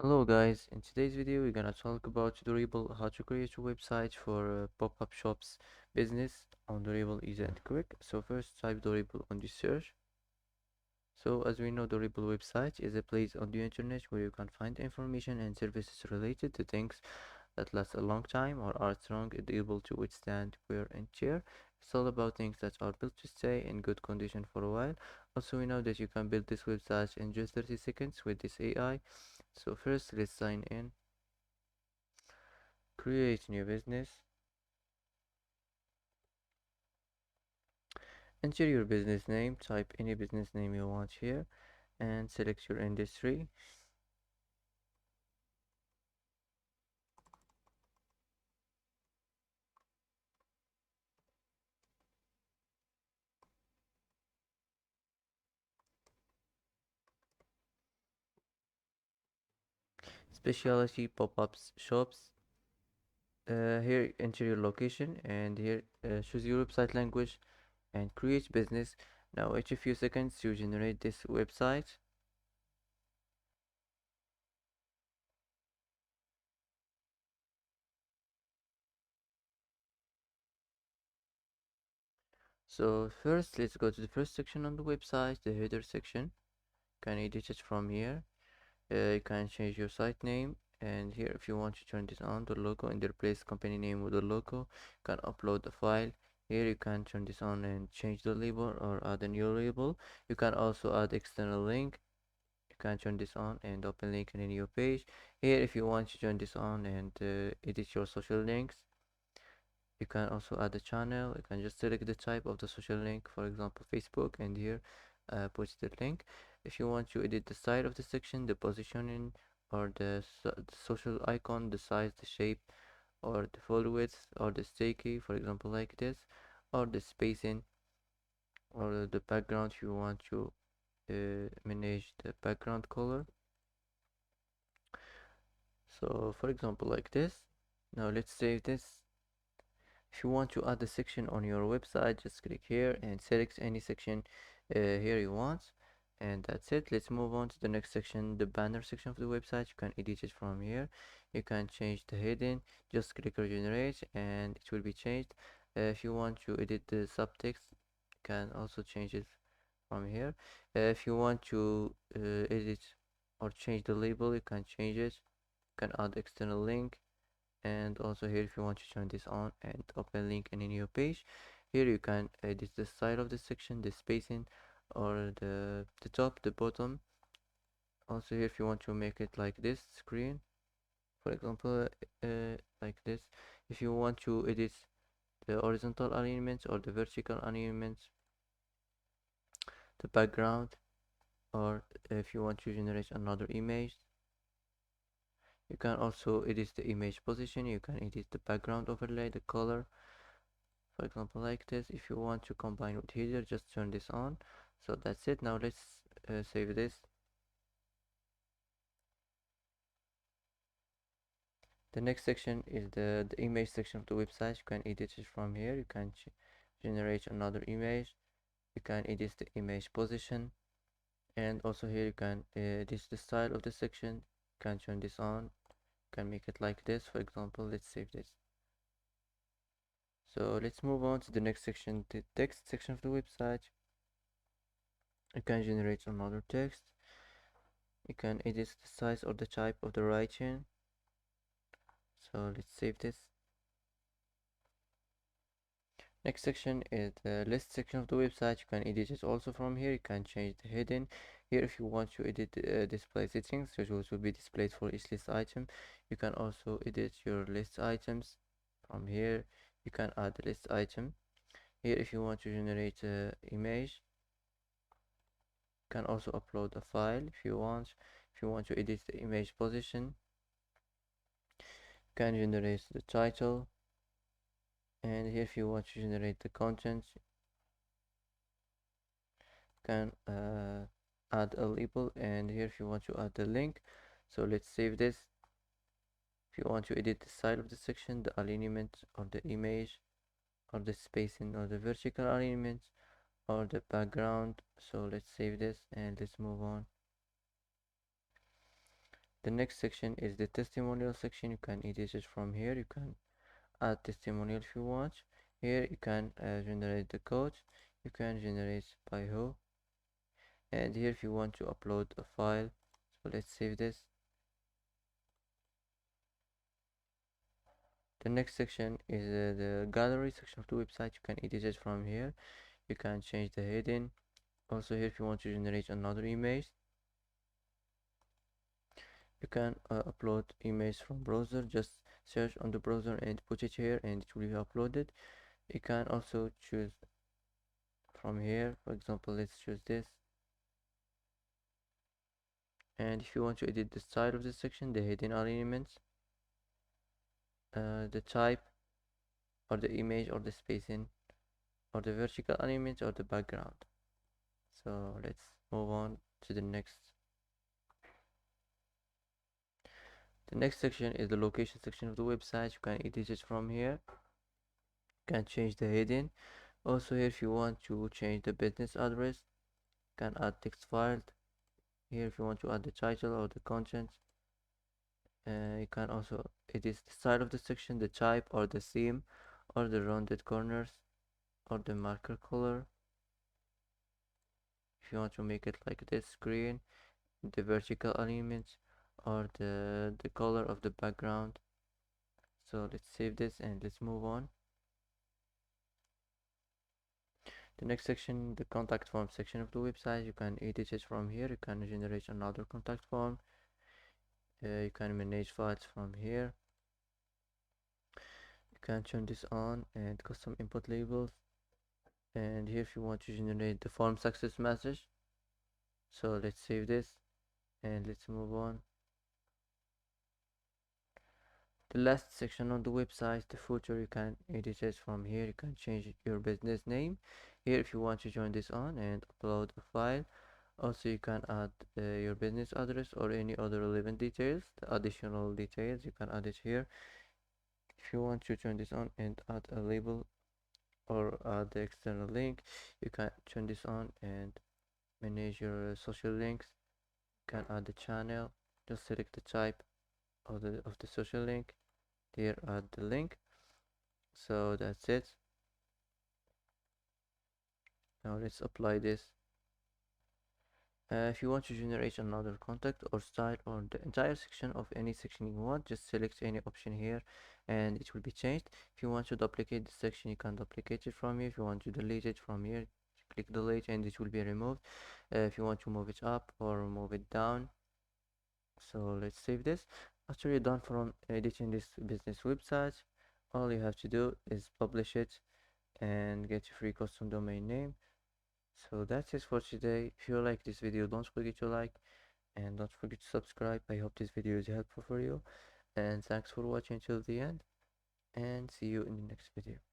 Hello guys, in today's video we're gonna talk about Durable, how to create a website for pop-up shops business on Durable, easy and quick. So first type Durable on the search. So as we know, Durable website is a place on the internet where you can find information and services related to things that last a long time or are strong and able to withstand wear and tear. It's all about things that are built to stay in good condition for a while. Also, we know that you can build this website in just 30 seconds with this AI. So first, let's sign in. Create new business. Enter your business name. Type any business name you want here and select your industry. Specialty pop-ups shops. Here enter your location and here choose your website language and create business. Now wait a few seconds to generate this website. So first let's go to the first section on the website, the header section. Can edit it from here. You can change your site name, and here if you want to turn this on, the logo, and replace company name with the logo. You can upload the file. Here you can turn this on and change the label or add a new label. You can also add external link. You can turn this on and open link in a new page. Here if you want to turn this on and edit your social links, you can also add a channel. You can just select the type of the social link, for example Facebook, and here put the link. If you want to edit the style of the section, the positioning, or the social icon, the size, the shape, or the full width, or the sticky, for example like this, or the spacing, or the background, if you want to manage the background color. So for example like this. Now let's save this. If you want to add a section on your website, just click here and select any section here you want. And that's it. Let's move on to the next section, the banner section of the website. You can edit it from here. You can change the heading. Just click regenerate and it will be changed. If you want to edit the subtext, you can also change it from here. If you want to edit or change the label, you can change it. You can add external link, and also here if you want to turn this on and open link in a new page, here you can edit the style of the section, the spacing, or the top, the bottom. Also here if you want to make it like this screen, for example like this. If you want to edit the horizontal alignments or the vertical alignments, the background, or if you want to generate another image, you can also edit the image position. You can edit the background overlay, the color, for example like this. If you want to combine with header, just turn this on. So that's it. Now let's save this. The next section is the image section of the website. You can edit it from here. You can generate another image. You can edit the image position, and also here you can edit the style of the section. You can turn this on. You can make it like this, for example. Let's save this. So let's move on to the next section, the text section of the website. You can generate another text. You can edit the size or the type of the writing. So let's save this. Next section is the list section of the website. You can edit it also from here. You can change the heading. Here if you want to edit display settings, which will be displayed for each list item. You can also edit your list items from here. You can add the list item. Here if you want to generate an image, you can also upload a file if you want. If you want to edit the image position, you can generate the title. And here if you want to generate the content, you can add a label, and here if you want to add the link. So let's save this. If you want to edit the style of the section, the alignment of the image, or the spacing, or the vertical alignment, or the background. So let's save this and let's move on. The next section is the testimonial section. You can edit it from here. You can add testimonial if you want. Here you can generate the code. You can generate by who, and here if you want to upload a file, so let's save this. The next section is the gallery section of the website. You can edit it from here. You can change the heading. Also here if you want to generate another image, you can upload image from browser. Just search on the browser and put it here and it will be uploaded. You can also choose from here. For example, let's choose this. And if you want to edit the style of this section, the heading elements, the type or the image or the spacing or the vertical elements or the background. So let's move on to the next. The next section is the location section of the website. You can edit it from here. You can change the heading. Also here if you want to change the business address, you can add text file. Here if you want to add the title or the content, you can also edit the style of the section, the type or the theme or the rounded corners or the marker color. If you want to make it like this, green, the vertical elements or the color of the background. So let's save this and let's move on. The next section, the contact form section of the website. You can edit it from here. You can generate another contact form. You can manage files from here. You can turn this on and custom input labels. And here if you want to generate the form success message. So let's save this and let's move on. The last section on the website, the footer, you can edit it from here. You can change your business name here if you want to join this on and upload a file. Also you can add your business address or any other relevant details. The additional details you can add it here. If you want to turn this on and add a label or add the external link, you can turn this on and manage your social links. You can add the channel. Just select the type of the social link. Here add the link. So that's it. Now let's apply this. If you want to generate another contact or style or the entire section of any section you want, just select any option here and it will be changed. If you want to duplicate the section, you can duplicate it from here. If you want to delete it from here, click delete and it will be removed. If you want to move it up or move it down, so let's save this. After you're done from editing this business website, all you have to do is publish it and get your free custom domain name. So that's it for today. If you like this video, don't forget to like and don't forget to subscribe. I hope this video is helpful for you, and thanks for watching till the end, and see you in the next video.